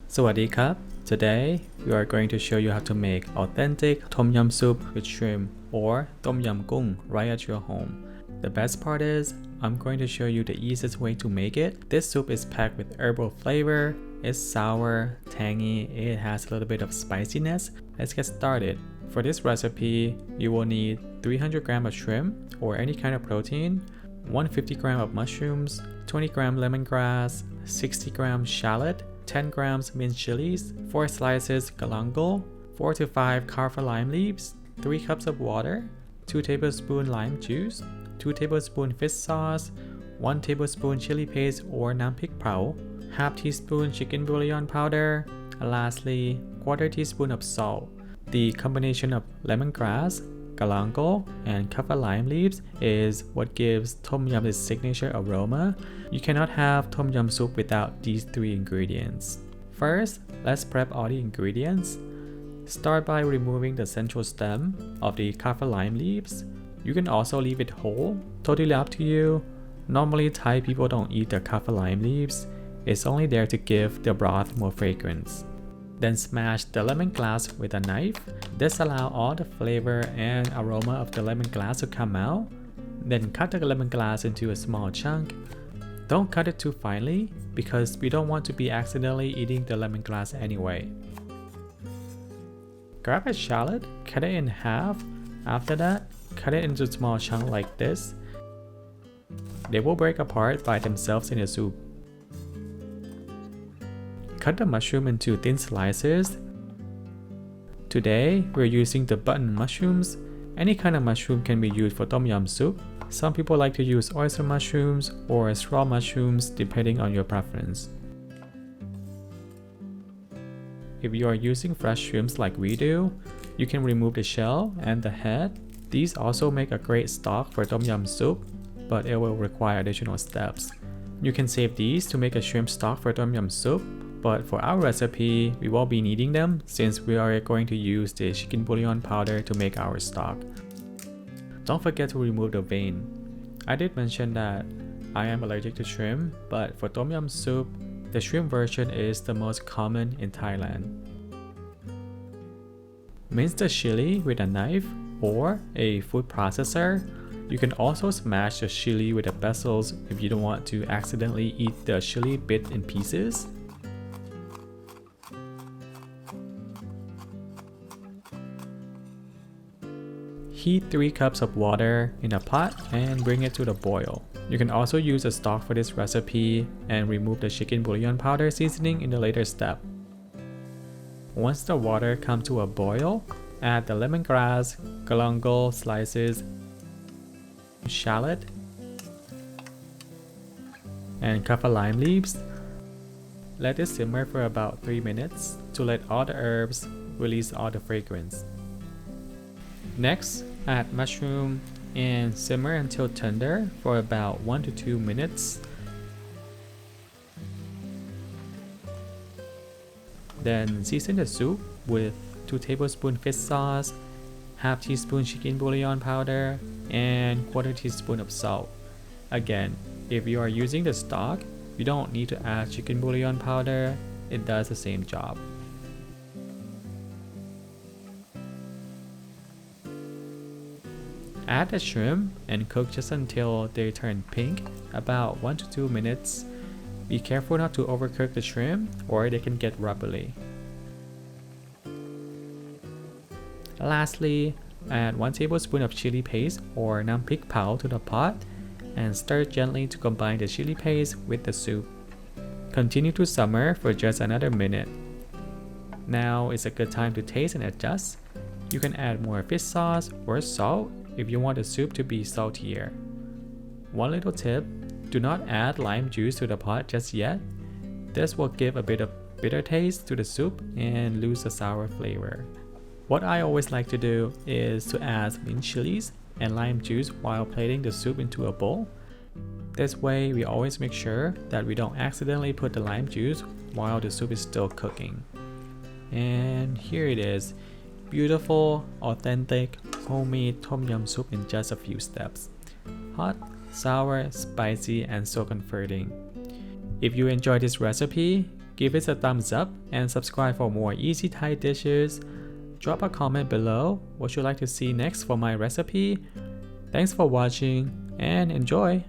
Sawadee krap. Today we are going to show you how to make authentic tom yum soup with shrimp or tom yum gung right at your home. The best part is I'm going to show you the easiest way to make it. This soup is packed with herbal flavor. It's sour, tangy, it has a little bit of spiciness. Let's get started. For this recipe, you will need 300 grams of shrimp or any kind of protein, 150 grams of mushrooms, 20 grams lemongrass, 60 grams shallot, 10 grams minced chilies, 4 slices galangal, 4 to 5 kaffir lime leaves, 3 cups of water, 2 tablespoons lime juice, 2 tablespoons fish sauce, 1 tablespoon chili paste or Prik Pao, half teaspoon chicken bouillon powder, and lastly, quarter teaspoon of salt. The combination of lemongrass, galangal, and kaffir lime leaves is what gives tom yum its signature aroma. You cannot have tom yum soup without these 3 ingredients. First, let's prep all the ingredients. Start by removing the central stem of the kaffir lime leaves. You can also leave it whole, totally up to you. Normally Thai people don't eat the kaffir lime leaves. It's only there to give the broth more fragrance. Then smash the lemongrass with a knife. This allows all the flavor and aroma of the lemongrass to come out. Then cut the lemongrass into a small chunk. Don't cut it too finely because we don't want to be accidentally eating the lemongrass anyway. Grab a shallot, cut it in half. After that, cut it into small chunks like this. They will break apart by themselves in the soup. Cut the mushroom into thin slices. Today, we're using the button mushrooms. Any kind of mushroom can be used for tom yum soup. Some people like to use oyster mushrooms or straw mushrooms depending on your preference. If you are using fresh shrimps like we do, you can remove the shell and the head. These also make a great stock for tom yum soup, but it will require additional steps. You can save these to make a shrimp stock for tom yum soup, but for our recipe, we won't be needing them since we are going to use the chicken bouillon powder to make our stock. Don't forget to remove the vein. I did mention that I am allergic to shrimp, but for tom yum soup, the shrimp version is the most common in Thailand. Mince the chili with a knife or a food processor. You can also smash the chili with the bezels if you don't want to accidentally eat the chili bit in pieces. Heat 3 cups of water in a pot and bring it to the boil. You can also use a stock for this recipe and remove the chicken bouillon powder seasoning in the later step. Once the water comes to a boil, add the lemongrass, galangal slices, shallot, and kaffir lime leaves. Let it simmer for about 3 minutes to let all the herbs release all the fragrance. Next, add mushroom and simmer until tender for about 1 to 2 minutes. Then season the soup with 2 tablespoons fish sauce, half teaspoon chicken bouillon powder, and quarter teaspoon of salt. Again, if you are using the stock, you don't need to add chicken bouillon powder, it does the same job. Add the shrimp and cook just until they turn pink, about 1 to 2 minutes. Be careful not to overcook the shrimp or they can get rubbery. Lastly, add 1 tablespoon of chili paste or Prik Pao to the pot and stir gently to combine the chili paste with the soup. Continue to simmer for just another minute. Now is a good time to taste and adjust. You can add more fish sauce or salt if you want the soup to be saltier. One little tip, do not add lime juice to the pot just yet. This will give a bit of bitter taste to the soup and lose the sour flavor. What I always like to do is to add minced chilies and lime juice while plating the soup into a bowl. This way we always make sure that we don't accidentally put the lime juice while the soup is still cooking. And here it is. Beautiful, authentic, homemade tom yum soup in just a few steps. Hot, sour, spicy, and so comforting. If you enjoyed this recipe, give it a thumbs up and subscribe for more easy Thai dishes. Drop a comment below what you'd like to see next for my recipe. Thanks for watching and enjoy!